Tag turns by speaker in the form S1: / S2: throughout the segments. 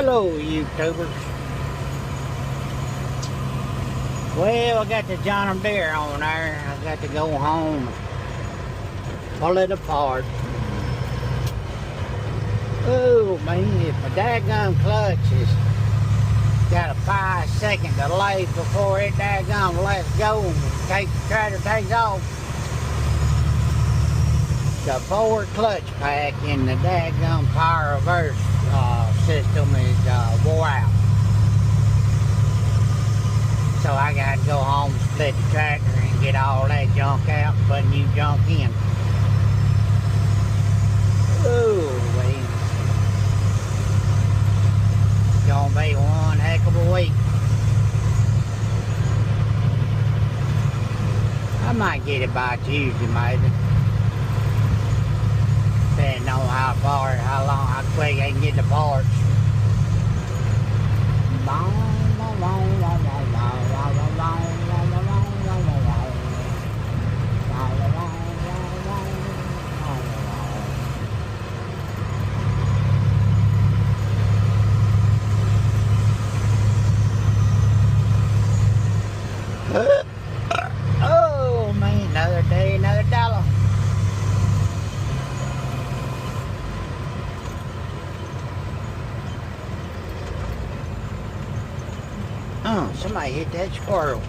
S1: Hello, YouTubers. Well, I got the John Deere on there. I got to go home, pull it apart. Oh man, if my daggum clutch has got a 5-second delay before it daggum lets go and the tractor takes off, the forward clutch pack in the daggum power reverse system is wore out. So I got to go home, split the tractor, and get all that junk out and put new junk in. Ooh, wait. It's gonna be one heck of a week. I might get it by Tuesday, maybe. Depending on how quick I can get the parts. Oh man, another day, another dollar. Oh, somebody hit that squirrel.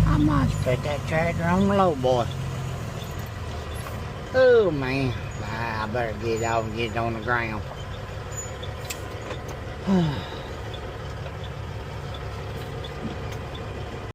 S1: I might put that tractor on the low boy. Oh man, I better get it off and get it on the ground.